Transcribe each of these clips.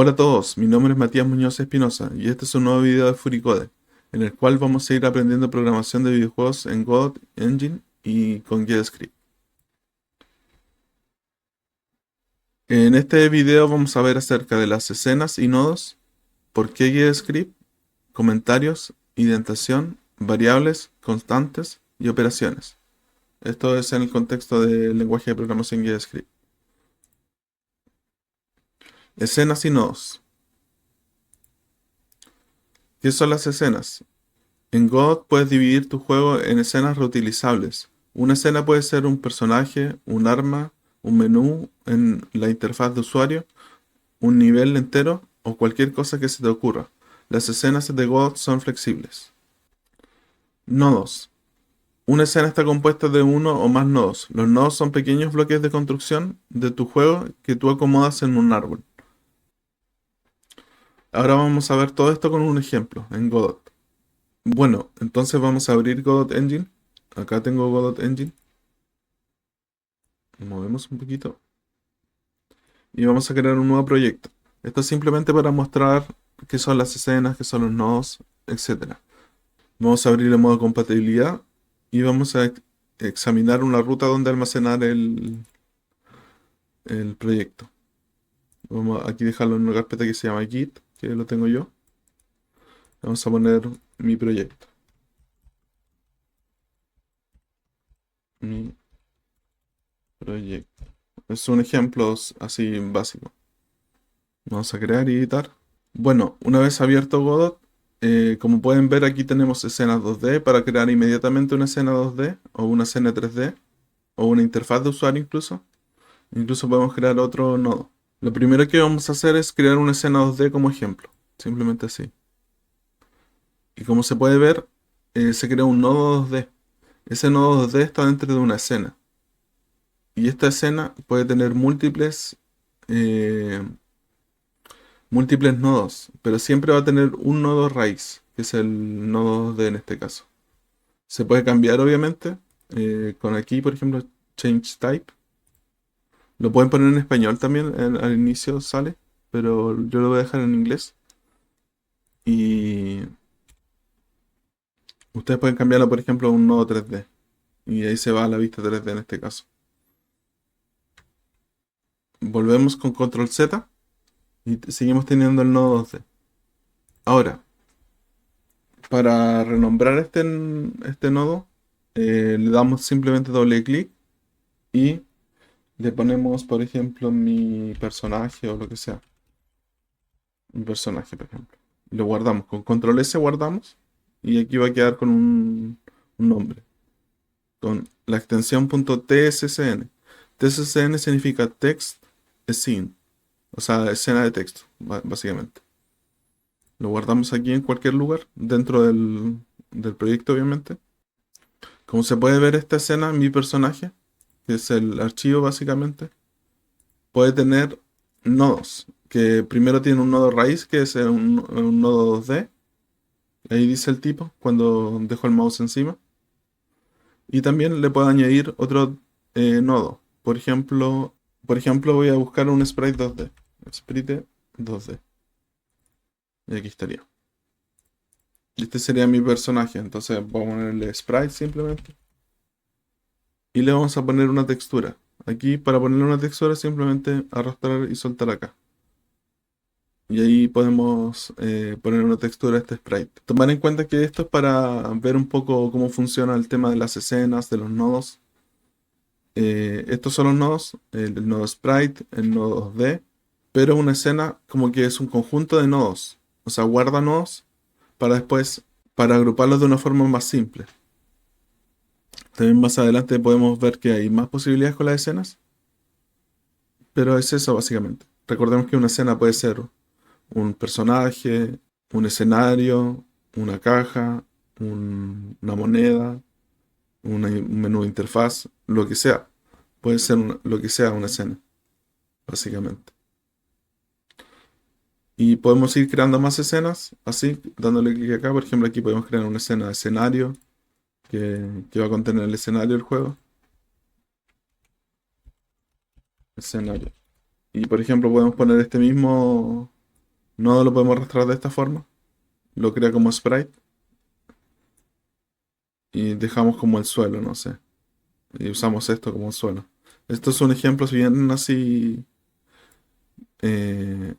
Hola a todos, mi nombre es Matías Muñoz Espinosa y este es un nuevo video de Furicode, en el cual vamos a ir aprendiendo programación de videojuegos en Godot Engine y con JavaScript. En este video vamos a ver acerca de las escenas y nodos, por qué JavaScript, comentarios, indentación, variables, constantes y operaciones. Esto es en el contexto del lenguaje de programación JavaScript. Escenas y nodos. ¿Qué son las escenas? En Godot puedes dividir tu juego en escenas reutilizables. Una escena puede ser un personaje, un arma, un menú en la interfaz de usuario, un nivel entero o cualquier cosa que se te ocurra. Las escenas de Godot son flexibles. Nodos. Una escena está compuesta de uno o más nodos. Los nodos son pequeños bloques de construcción de tu juego que tú acomodas en un árbol. Ahora vamos a ver todo esto con un ejemplo en Godot. Bueno, entonces vamos a abrir Godot Engine. Acá tengo Godot Engine. Movemos un poquito y vamos a crear un nuevo proyecto. Esto es simplemente para mostrar qué son las escenas, qué son los nodos, etcétera. Vamos a abrir el modo compatibilidad y vamos a examinar una ruta donde almacenar el proyecto. Vamos a aquí dejarlo en una carpeta que se llama Git, que lo tengo yo. Vamos a poner mi proyecto. Mi proyecto. Es un ejemplo así básico. Vamos a crear y editar. Bueno, una vez abierto Godot, como pueden ver aquí tenemos escenas 2D para crear inmediatamente una escena 2D o una escena 3D o una interfaz de usuario incluso. Incluso podemos crear otro nodo. Lo primero que vamos a hacer es crear una escena 2D como ejemplo. Simplemente así. Y como se puede ver, se crea un nodo 2D. Ese nodo 2D está dentro de una escena. Y esta escena puede tener eh, múltiples nodos, pero siempre va a tener un nodo raíz, que es el nodo 2D en este caso. Se puede cambiar obviamente, con aquí por ejemplo change type. Lo pueden poner en español también, al inicio sale, pero yo lo voy a dejar en inglés. Y ustedes pueden cambiarlo por ejemplo a un nodo 3D. Y ahí se va a la vista 3D en este caso. Volvemos con control Z y seguimos teniendo el nodo 2D. Ahora, para renombrar este nodo, le damos simplemente doble clic y le ponemos, por ejemplo, mi personaje o lo que sea. Mi personaje, por ejemplo. Y lo guardamos. Con control S guardamos y aquí va a quedar con un nombre. Con la extensión .tscn. TSCN significa Text Scene. O sea, escena de texto, básicamente. Lo guardamos aquí en cualquier lugar, dentro del proyecto, obviamente. Como se puede ver esta escena, mi personaje, que es el archivo básicamente, puede tener nodos, que primero tiene un nodo raíz, que es un nodo 2D, ahí dice el tipo, cuando dejo el mouse encima, y también le puedo añadir otro nodo. Por ejemplo, voy a buscar un sprite 2D, sprite 2D, y aquí estaría. Este sería mi personaje, entonces voy a ponerle sprite simplemente, y le vamos a poner una textura. Aquí para ponerle una textura simplemente arrastrar y soltar acá. Y ahí podemos poner una textura a este sprite. Tomar en cuenta que esto es para ver un poco cómo funciona el tema de las escenas, de los nodos. Estos son los nodos, el nodo sprite, el nodo 2D, pero una escena como que es un conjunto de nodos. O sea, guarda nodos para después, para agruparlos de una forma más simple. También más adelante podemos ver que hay más posibilidades con las escenas, pero es eso básicamente. Recordemos que una escena puede ser un personaje, un escenario, una caja, una moneda, un menú de interfaz, lo que sea. Puede ser lo que sea una escena, básicamente. Y podemos ir creando más escenas, así, dándole clic acá. Por ejemplo, aquí podemos crear una escena de escenario que va a contener el escenario del juego. Escenario. Y por ejemplo, podemos poner este mismo nodo lo podemos arrastrar de esta forma. Lo crea como sprite. Y dejamos como el suelo, no sé. Y usamos esto como suelo. Estos son ejemplos bien así eh,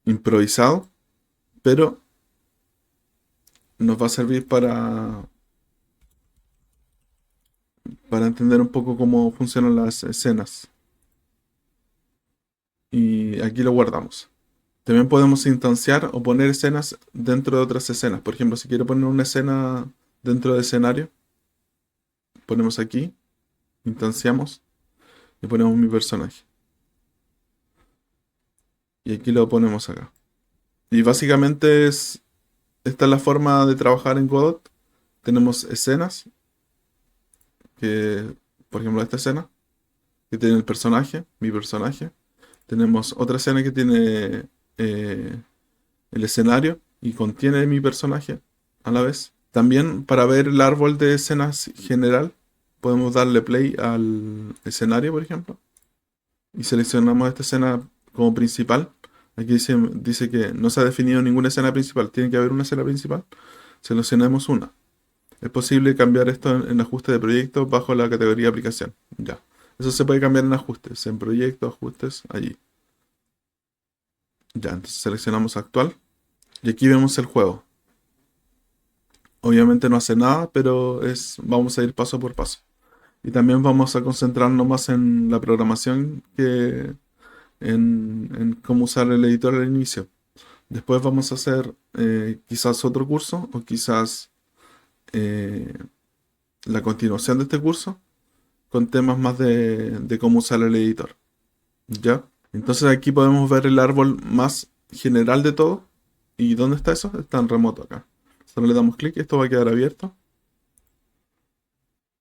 improvisados, pero nos va a servir para entender un poco cómo funcionan las escenas. Y aquí lo guardamos. También podemos instanciar o poner escenas dentro de otras escenas. Por ejemplo, si quiero poner una escena dentro de escenario, ponemos aquí, instanciamos y ponemos mi personaje. Y aquí lo ponemos acá. Y básicamente esta es la forma de trabajar en Godot. Tenemos escenas, que, por ejemplo, esta escena, que tiene el personaje, mi personaje. Tenemos otra escena que tiene eh, el escenario y contiene mi personaje a la vez. También para ver el árbol de escenas general, podemos darle play al escenario, por ejemplo, y seleccionamos esta escena como principal. Aquí dice que no se ha definido ninguna escena principal, tiene que haber una escena principal. Seleccionamos una. Es posible cambiar esto en ajuste de proyecto bajo la categoría aplicación. Ya. Eso se puede cambiar en ajustes, en proyecto, ajustes, allí. Ya, entonces seleccionamos actual. Y aquí vemos el juego. Obviamente no hace nada, pero vamos a ir paso por paso. Y también vamos a concentrarnos más en la programación que en cómo usar el editor al inicio. Después vamos a hacer quizás otro curso o quizás eh, la continuación de este curso con temas más de cómo usar el editor. ¿Ya? Entonces aquí podemos ver el árbol más general de todo. ¿Y dónde está eso? Está en remoto acá. Solo le damos clic y esto va a quedar abierto.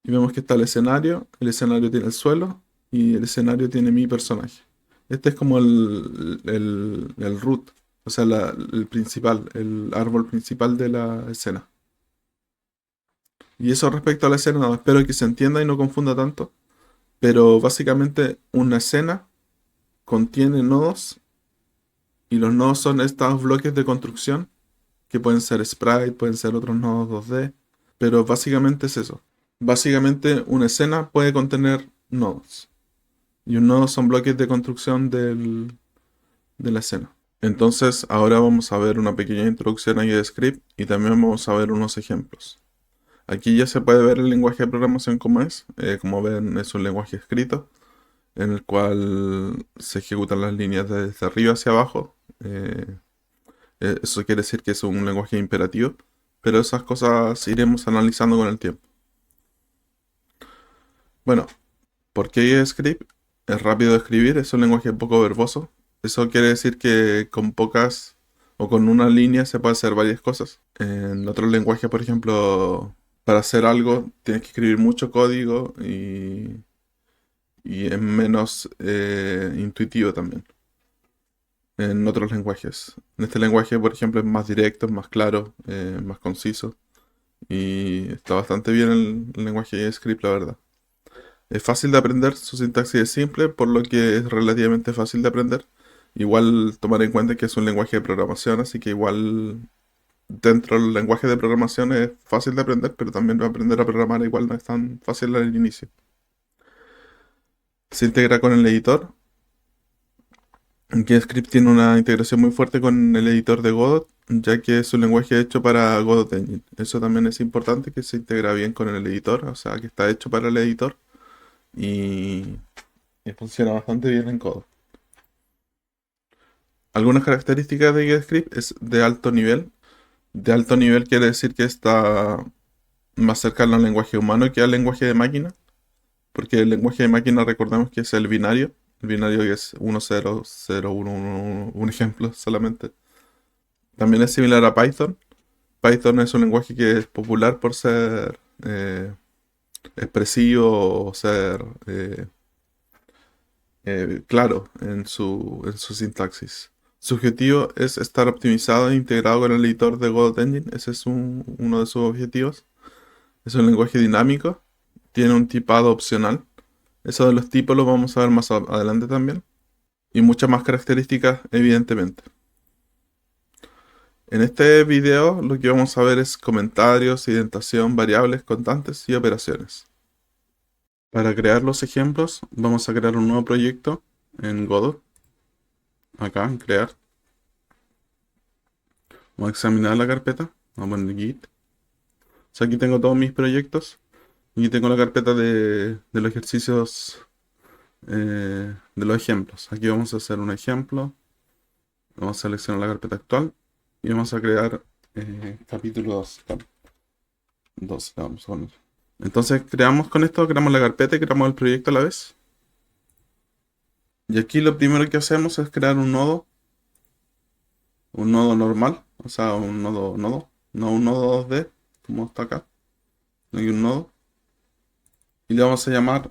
Y vemos que está el escenario tiene el suelo y el escenario tiene mi personaje. Este es como el root, o sea, el principal, el árbol principal de la escena. Y eso respecto a la escena, espero que se entienda y no confunda tanto. Pero básicamente una escena contiene nodos y los nodos son estos bloques de construcción que pueden ser sprite, pueden ser otros nodos 2D, pero básicamente es eso. Básicamente una escena puede contener nodos y un nodo son bloques de construcción de la escena. Entonces ahora vamos a ver una pequeña introducción a JavaScript y también vamos a ver unos ejemplos. Aquí ya se puede ver el lenguaje de programación como es. Como ven, es un lenguaje escrito en el cual se ejecutan las líneas desde arriba hacia abajo. Eso quiere decir que es un lenguaje imperativo, pero esas cosas iremos analizando con el tiempo. Bueno, ¿por qué JavaScript? Es rápido de escribir, es un lenguaje poco verboso. Eso quiere decir que con pocas o con una línea se puede hacer varias cosas. En otros lenguajes, por ejemplo, para hacer algo tienes que escribir mucho código y es menos intuitivo también. En otros lenguajes. En este lenguaje, por ejemplo, es más directo, es más claro, más conciso. Y está bastante bien el lenguaje JavaScript, la verdad. Es fácil de aprender, su sintaxis es simple, por lo que es relativamente fácil de aprender. Igual tomar en cuenta que es un lenguaje de programación, así que igual dentro del lenguaje de programación es fácil de aprender, pero también aprender a programar igual no es tan fácil al inicio. Se integra con el editor. JavaScript tiene una integración muy fuerte con el editor de Godot, ya que es un lenguaje hecho para Godot Engine. Eso también es importante, que se integra bien con el editor, o sea, que está hecho para el editor y, y funciona bastante bien en Godot. Algunas características de JavaScript es de alto nivel. De alto nivel quiere decir que está más cercano al lenguaje humano que al lenguaje de máquina, porque el lenguaje de máquina recordemos que es el binario que es 1, 0, 0, 1, 1, 1, un ejemplo solamente. También es similar a Python. Python es un lenguaje que es popular por ser expresivo o ser claro en su sintaxis. Su objetivo es estar optimizado e integrado con el editor de Godot Engine. Ese es uno de sus objetivos. Es un lenguaje dinámico. Tiene un tipado opcional. Eso de los tipos lo vamos a ver más adelante también. y muchas más características, evidentemente. En este video lo que vamos a ver es comentarios, indentación, variables, constantes y operaciones. Para crear los ejemplos, vamos a crear un nuevo proyecto en Godot. Acá, en crear. Vamos a examinar la carpeta. Vamos a poner Git. O sea, aquí tengo todos mis proyectos. Y aquí tengo la carpeta de los ejercicios, de los ejemplos. Aquí vamos a hacer un ejemplo. Vamos a seleccionar la carpeta actual. Y vamos a crear capítulo 2. 2, vamos a poner. Entonces creamos con esto, creamos la carpeta y creamos el proyecto a la vez. Y aquí lo primero que hacemos es crear un nodo normal, o sea, un nodo, no un nodo 2D, como está acá. Hay un nodo. Y le vamos a llamar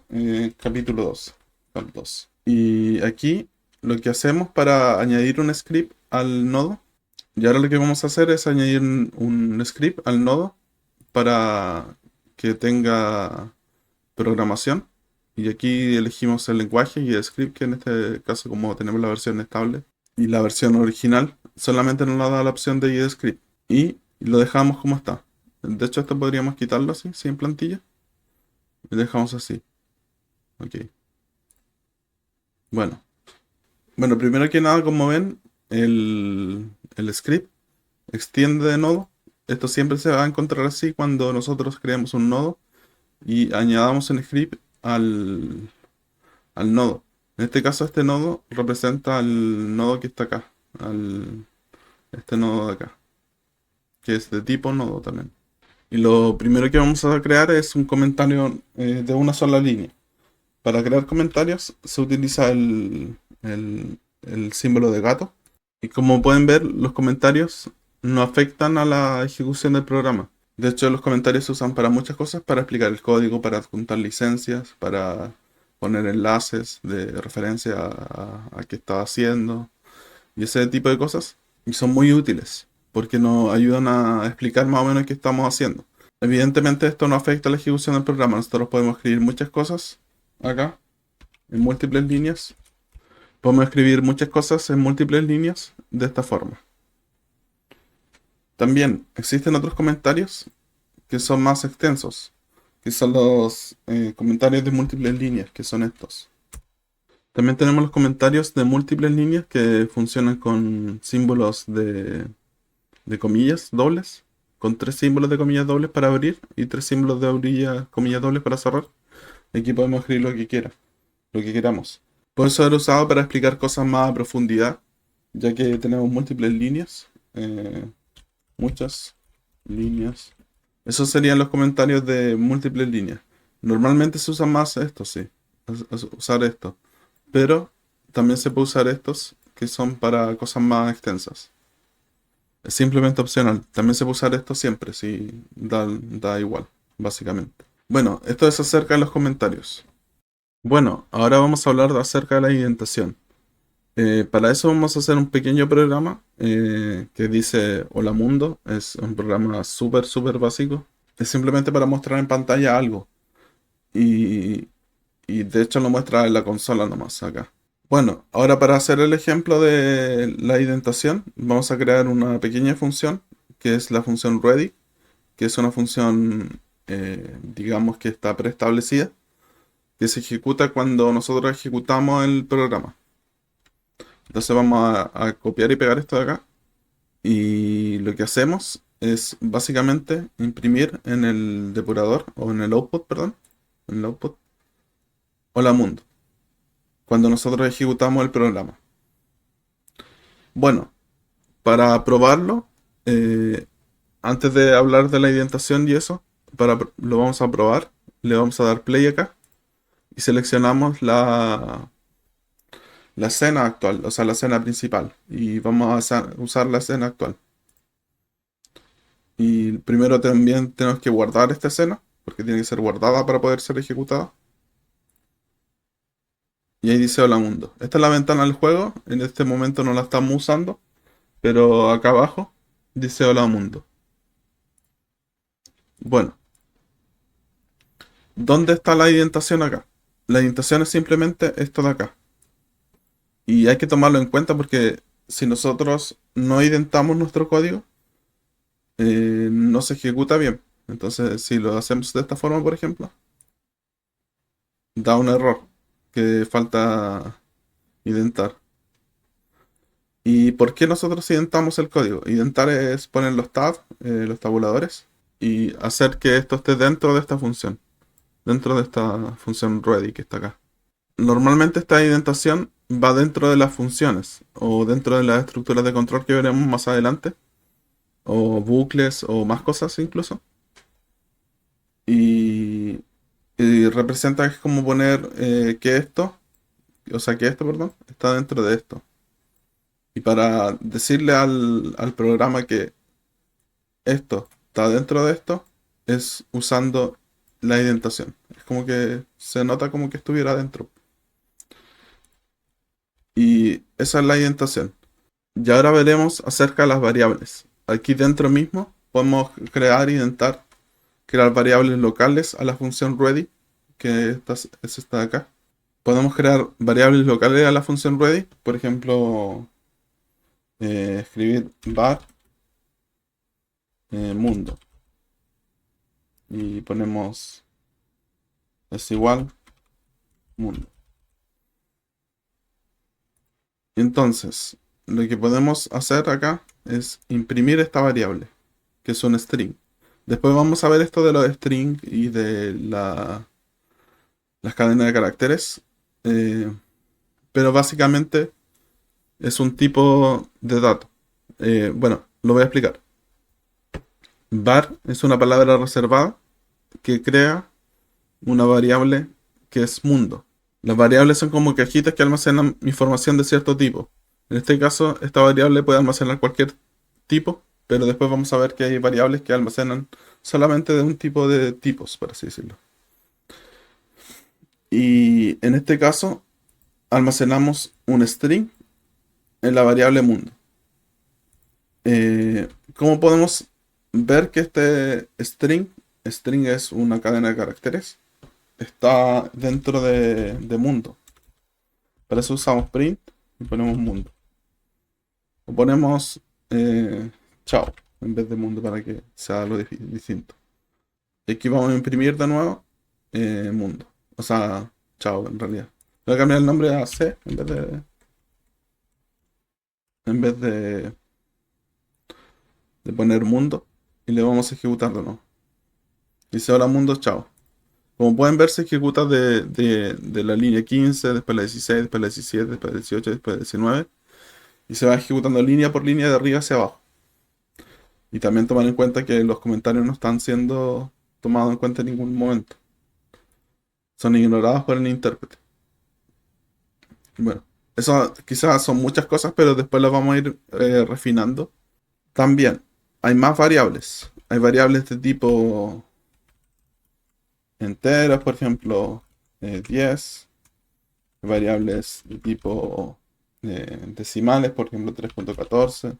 capítulo 2, cap 2. Y aquí lo que hacemos para añadir un script al nodo, y ahora lo que vamos a hacer es añadir un script al nodo para que tenga programación. Y aquí elegimos el lenguaje y el script, que en este caso, como tenemos la versión estable y la versión original, solamente nos da la opción de script. Y lo dejamos como está. De hecho, esto podríamos quitarlo así, sin plantilla. Y dejamos así. Ok. Bueno. Bueno, primero que nada, como ven, el script extiende de nodo. Esto siempre se va a encontrar así cuando nosotros creamos un nodo y añadamos un script al nodo. En este caso, este nodo representa al nodo que está acá, este nodo de acá, que es de tipo nodo también. Y lo primero que vamos a crear es un comentario de una sola línea. Para crear comentarios se utiliza el símbolo de gato. Y como pueden ver, los comentarios no afectan a la ejecución del programa. De hecho, los comentarios se usan para muchas cosas, para explicar el código, para adjuntar licencias, para poner enlaces de referencia a qué está haciendo y ese tipo de cosas. Y son muy útiles porque nos ayudan a explicar más o menos qué estamos haciendo. Evidentemente esto no afecta a la ejecución del programa. Nosotros podemos escribir muchas cosas acá, en múltiples líneas. Podemos escribir muchas cosas en múltiples líneas de esta forma. También existen otros comentarios que son más extensos, que son los comentarios de múltiples líneas, que son estos. También tenemos los comentarios de múltiples líneas que funcionan con símbolos de comillas dobles, con 3 símbolos de comillas dobles para abrir y 3 símbolos de comillas dobles para cerrar. Aquí podemos escribir lo que queramos. Puede ser usado para explicar cosas más a profundidad, ya que tenemos múltiples líneas, muchas líneas. Esos serían los comentarios de múltiples líneas. Normalmente se usa más esto, sí, usar esto. Pero también se puede usar estos que son para cosas más extensas. Es simplemente opcional. También se puede usar esto siempre, sí, da igual, básicamente. Bueno, esto es acerca de los comentarios. Bueno, ahora vamos a hablar acerca de la indentación. Para eso vamos a hacer un pequeño programa que dice Hola Mundo. Es un programa súper básico. Es simplemente para mostrar en pantalla algo. Y, y de hecho lo muestra en la consola nomás acá. Bueno, ahora para hacer el ejemplo de la indentación, vamos a crear una pequeña función que es la función ready, que es una función, digamos que está preestablecida, que se ejecuta cuando nosotros ejecutamos el programa. Entonces vamos a copiar y pegar esto de acá. Y lo que hacemos es básicamente imprimir en el depurador, o en el output, perdón, en el output, hola mundo, cuando nosotros ejecutamos el programa. Bueno, para probarlo, eh, antes de hablar de la indentación y eso, lo vamos a probar, le vamos a dar play acá y seleccionamos la escena actual, o sea, la escena principal. Y vamos a usar la escena actual. Y primero también tenemos que guardar esta escena, porque tiene que ser guardada para poder ser ejecutada. Y ahí dice Hola Mundo. Esta es la ventana del juego, en este momento no la estamos usando, pero acá abajo dice Hola Mundo. Bueno, ¿dónde está la indentación acá? La indentación es simplemente esto de acá. Y hay que tomarlo en cuenta porque si nosotros no identamos nuestro código, no se ejecuta bien. Entonces, si lo hacemos de esta forma, por ejemplo, da un error que falta identar. ¿Y por qué nosotros identamos el código? Identar es poner los tabs, los tabuladores, y hacer que esto esté dentro de esta función, dentro de esta función ready que está acá. Normalmente esta indentación va dentro de las funciones o dentro de las estructuras de control que veremos más adelante, o bucles o más cosas incluso. Y, y representa que es como poner que esto, o sea que esto, perdón, está dentro de esto. Y para decirle al programa que esto está dentro de esto, es usando la indentación. Es como que se nota como que estuviera dentro. Y esa es la indentación. Y ahora veremos acerca de las variables. Aquí dentro mismo podemos crear, intentar crear variables locales a la función ready, que es esta de acá. Podemos crear variables locales a la función ready, por ejemplo, escribir var mundo y ponemos es igual mundo. Entonces, lo que podemos hacer acá es imprimir esta variable, que es un string. Después vamos a ver esto de los strings y de las cadenas de caracteres. eh, pero básicamente es un tipo de dato. Bueno, lo voy a explicar. Var es una palabra reservada que crea una variable que es mundo. Las variables son como cajitas que almacenan información de cierto tipo. En este caso, esta variable puede almacenar cualquier tipo, pero después vamos a ver que hay variables que almacenan solamente de un tipo de tipos, por así decirlo. Y en este caso, almacenamos un string en la variable mundo. ¿Cómo podemos ver que este string es una cadena de caracteres, está dentro de mundo? Para eso usamos print y ponemos mundo. O ponemos chao en vez de mundo para que sea algo distinto. Y aquí vamos a imprimir de nuevo mundo. O sea, chao en realidad. Voy a cambiar el nombre a C en vez de poner mundo. Y le vamos a ejecutar de nuevo. Dice hola mundo, chao. Como pueden ver, se ejecuta de la línea 15, después la 16, después la 17, después la 18, después la 19. Y se va ejecutando línea por línea de arriba hacia abajo. Y también tomar en cuenta que los comentarios no están siendo tomados en cuenta en ningún momento. Son ignorados por el intérprete. Bueno, eso quizás son muchas cosas, pero después las vamos a ir refinando. También hay más variables. Hay variables de tipo enteros, por ejemplo, 10. Hay variables de tipo decimales, por ejemplo, 3.14.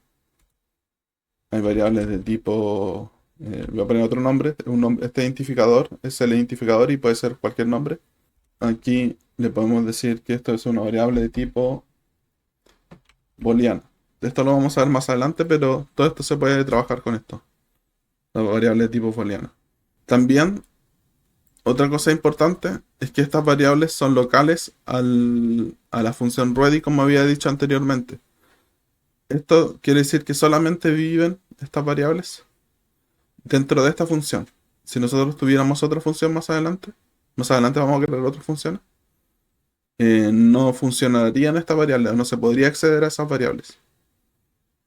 Hay variables de tipo... voy a poner otro nombre. Este identificador es el identificador y puede ser cualquier nombre. Aquí le podemos decir que esto es una variable de tipo booleano. Esto lo vamos a ver más adelante, pero todo esto se puede trabajar con esto. La variable de tipo booleano. También, otra cosa importante es que estas variables son locales a la función ready, como había dicho anteriormente. Esto quiere decir que solamente viven estas variables dentro de esta función. Si nosotros tuviéramos otra función más adelante vamos a crear otras funciones, no funcionarían estas variables, no se podría acceder a esas variables.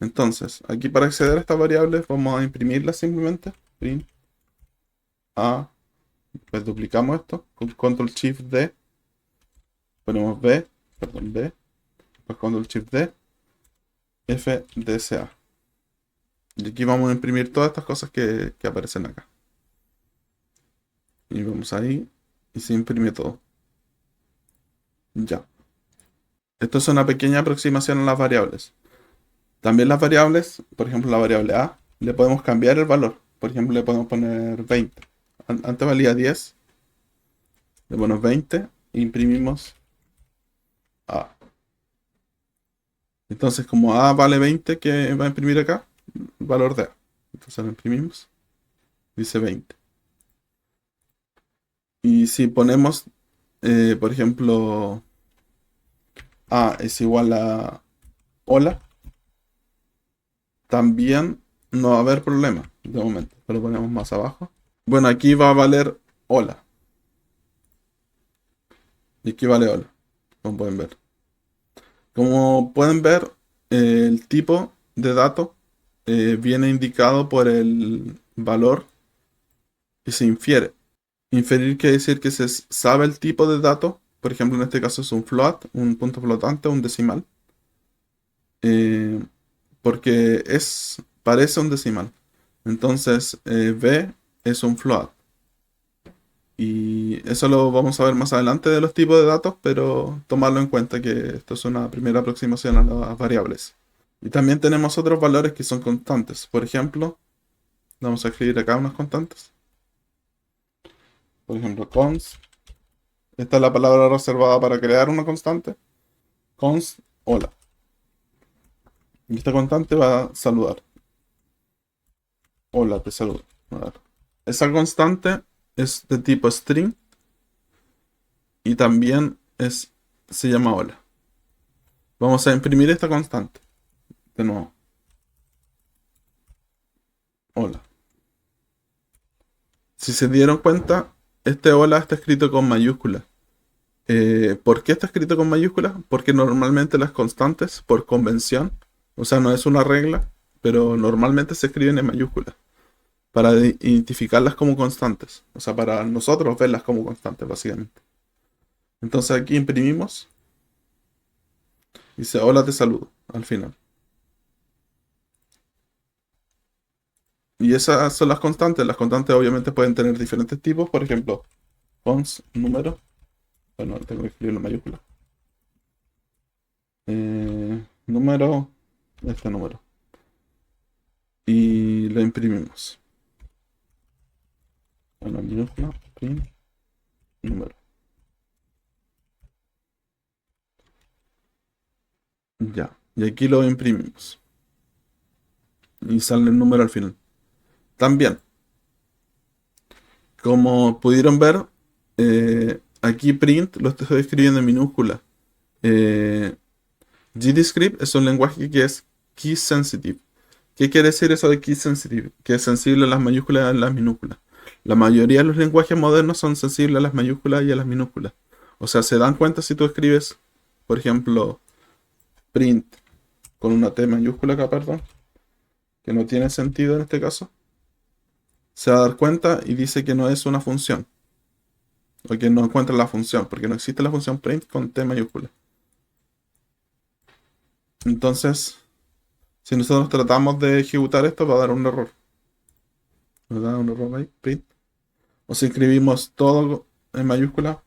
Entonces, aquí para acceder a estas variables vamos a imprimirlas simplemente. Print A, pues duplicamos esto con Control Shift D, ponemos B, perdón, B, pues Control Shift D, FDSA. Y aquí vamos a imprimir todas estas cosas que aparecen acá. Y vamos ahí y se imprime todo. Ya. Esto es una pequeña aproximación a las variables. También las variables, por ejemplo la variable A, le podemos cambiar el valor. Por ejemplo, le podemos poner 20. Antes valía 10. Le ponemos 20 e imprimimos A. Entonces, como A vale 20, que va a imprimir acá, valor de A. Entonces lo imprimimos, dice 20. Y si ponemos, por ejemplo, A es igual a hola, también no va a haber problema de momento. Lo ponemos más abajo. Bueno, aquí va a valer hola. Y aquí vale hola, como pueden ver. Como pueden ver, el tipo de dato viene indicado por el valor que se infiere. Inferir quiere decir que se sabe el tipo de dato. Por ejemplo, en este caso es un float, un punto flotante, un decimal. eh, Porque parece un decimal. Entonces, B es un float. Y eso lo vamos a ver más adelante de los tipos de datos, pero tomarlo en cuenta que esto es una primera aproximación a las variables. Y también tenemos otros valores que son constantes. Por ejemplo, vamos a escribir acá unas constantes. Por ejemplo, const. Esta es la palabra reservada para crear una constante. Const hola. Y esta constante va a saludar. Hola, te saludo. A ver. Esa constante es de tipo string y también se llama hola. Vamos a imprimir esta constante. De nuevo. Hola. Si se dieron cuenta, este hola está escrito con mayúsculas. ¿Por qué está escrito con mayúsculas? Porque normalmente las constantes, por convención, o sea, no es una regla, pero normalmente se escriben en mayúsculas para identificarlas como constantes. O sea, para nosotros verlas como constantes, básicamente. Entonces aquí imprimimos y dice hola, te saludo al final. Y esas son las constantes. Las constantes obviamente pueden tener diferentes tipos. Por ejemplo, const número. Bueno, tengo que escribirlo en mayúsculas. Número, este número. Y lo imprimimos. Bueno, minúscula, print, número. Ya. Y aquí lo imprimimos. Y sale el número al final. También, como pudieron ver, aquí print lo estoy escribiendo en minúscula. Eh, GDScript es un lenguaje que es key sensitive. ¿Qué quiere decir eso de key sensitive? Que es sensible a las mayúsculas y a las minúsculas. La mayoría de los lenguajes modernos son sensibles a las mayúsculas y a las minúsculas. O sea, se dan cuenta si tú escribes, por ejemplo, print con una T mayúscula acá, perdón, que no tiene sentido en este caso. Se va a dar cuenta y dice que no es una función. O que no encuentra la función, porque no existe la función print con T mayúscula. Entonces, si nosotros tratamos de ejecutar esto, va a dar un error. Nos da un error ahí, print. O si escribimos todo en mayúscula,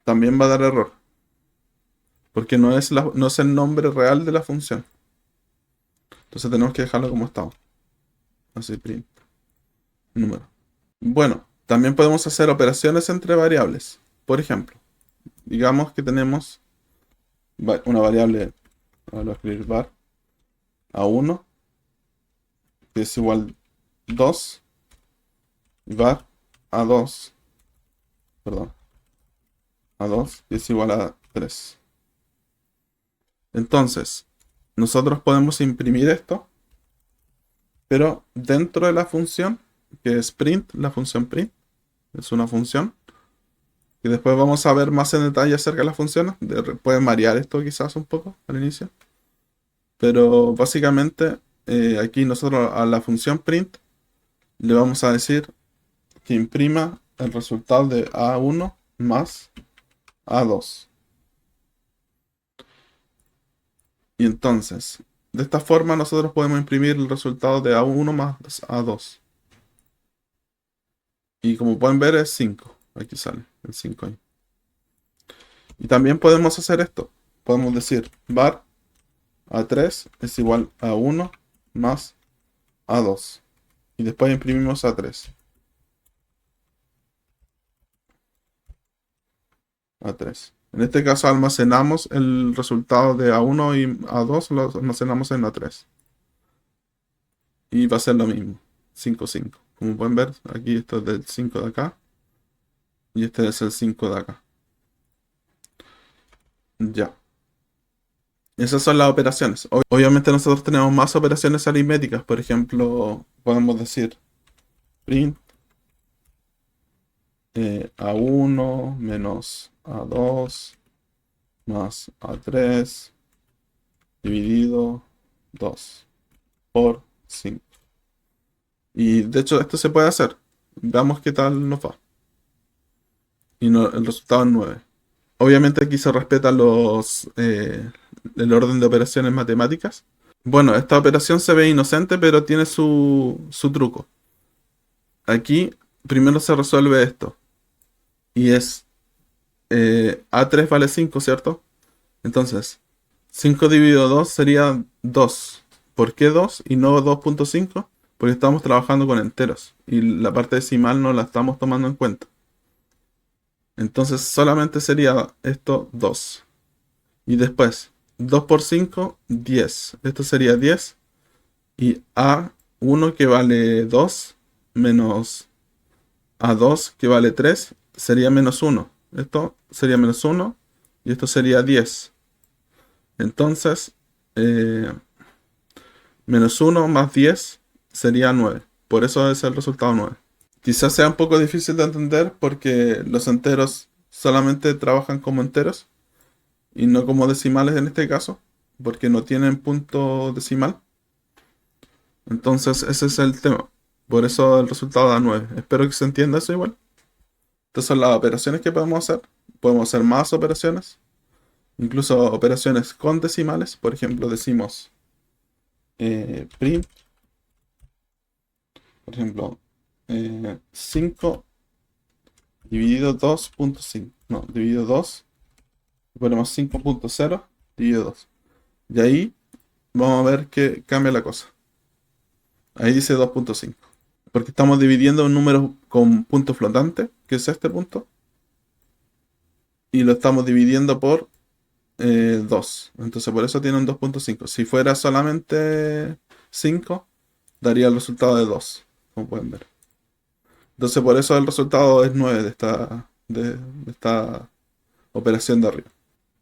también va a dar error. Porque no es el nombre real de la función. Entonces tenemos que dejarlo como estaba. Así, print. Número. Bueno, también podemos hacer operaciones entre variables. Por ejemplo, digamos que tenemos una variable, voy a escribir var, a1, que es igual 2, y var a2, perdón, a2, que es igual a 3. Entonces, nosotros podemos imprimir esto, pero dentro de la función, que es print, la función print, es una función, y después vamos a ver más en detalle acerca de las funciones. Pueden variar esto quizás un poco al inicio. Pero básicamente aquí nosotros a la función print le vamos a decir que imprima el resultado de A1 más A2. Y entonces, de esta forma nosotros podemos imprimir el resultado de A1 más A2. Y como pueden ver es 5. Aquí sale el 5 ahí. Y también podemos hacer esto. Podemos decir var A3 es igual a 1 más A2. Y después imprimimos A3. A3. En este caso almacenamos el resultado de A1 y A2, lo almacenamos en A3. Y va a ser lo mismo, 5, 5. Como pueden ver, aquí esto es del 5 de acá. Y este es el 5 de acá. Ya. Esas son las operaciones. Obviamente nosotros tenemos más operaciones aritméticas. Por ejemplo, podemos decir print A1 menos A2 más A3 dividido 2 por 5. Y de hecho esto se puede hacer. Veamos qué tal nos va. Y el resultado es 9. Obviamente aquí se respeta el orden de operaciones matemáticas. Bueno, esta operación se ve inocente, pero tiene su truco. Aquí primero se resuelve esto. Y es A3 vale 5, ¿cierto? Entonces, 5 dividido 2 sería 2. ¿Por qué 2 y no 2.5? Porque estamos trabajando con enteros. Y la parte decimal no la estamos tomando en cuenta. Entonces solamente sería esto 2. Y después, 2 por 5, 10. Esto sería 10. Y A1 que vale 2 menos A2 que vale 3 sería menos 1. Esto sería menos 1 y esto sería 10. Entonces, eh, menos 1 más 10 sería 9. Por eso es el resultado 9. Quizás sea un poco difícil de entender porque los enteros solamente trabajan como enteros y no como decimales en este caso, porque no tienen punto decimal. Entonces ese es el tema. Por eso el resultado da 9. Espero que se entienda eso igual. Estas son las operaciones que podemos hacer. Podemos hacer más operaciones. Incluso operaciones con decimales. Por ejemplo, decimos print. Por ejemplo, 5 dividido 2.5. No, dividido 2. Ponemos 5.0 dividido 2. Y ahí vamos a ver que cambia la cosa. Ahí dice 2.5. Porque estamos dividiendo un número con punto flotante, que es este punto, y lo estamos dividiendo por 2. Entonces por eso tiene un 2.5. Si fuera solamente 5, daría el resultado de 2, como pueden ver. Entonces por eso el resultado es 9 de esta operación de arriba.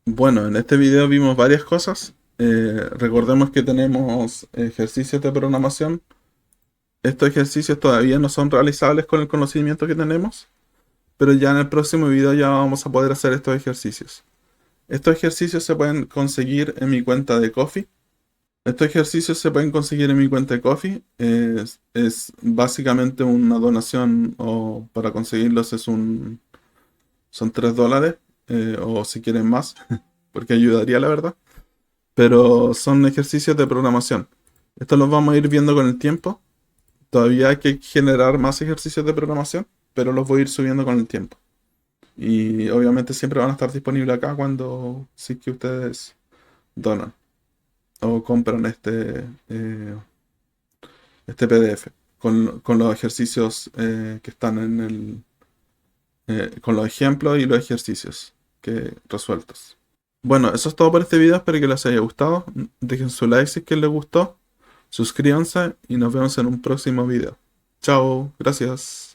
Bueno, en este video vimos varias cosas. Recordemos que tenemos ejercicios de programación. Estos ejercicios todavía no son realizables con el conocimiento que tenemos, pero ya en el próximo video ya vamos a poder hacer estos ejercicios. Estos ejercicios se pueden conseguir en mi cuenta de Ko-fi. Estos ejercicios se pueden conseguir en mi cuenta de Ko-fi. Es básicamente una donación, o para conseguirlos son $3, o si quieren más, porque ayudaría la verdad. Pero son ejercicios de programación. Estos los vamos a ir viendo con el tiempo. Todavía hay que generar más ejercicios de programación, pero los voy a ir subiendo con el tiempo. Y obviamente siempre van a estar disponibles acá si es que ustedes donan o compran este PDF con los ejercicios que están con los ejemplos y los ejercicios resueltos. Bueno, eso es todo por este video, espero que les haya gustado. Dejen su like si es que les gustó, suscríbanse y nos vemos en un próximo video. Chao, gracias.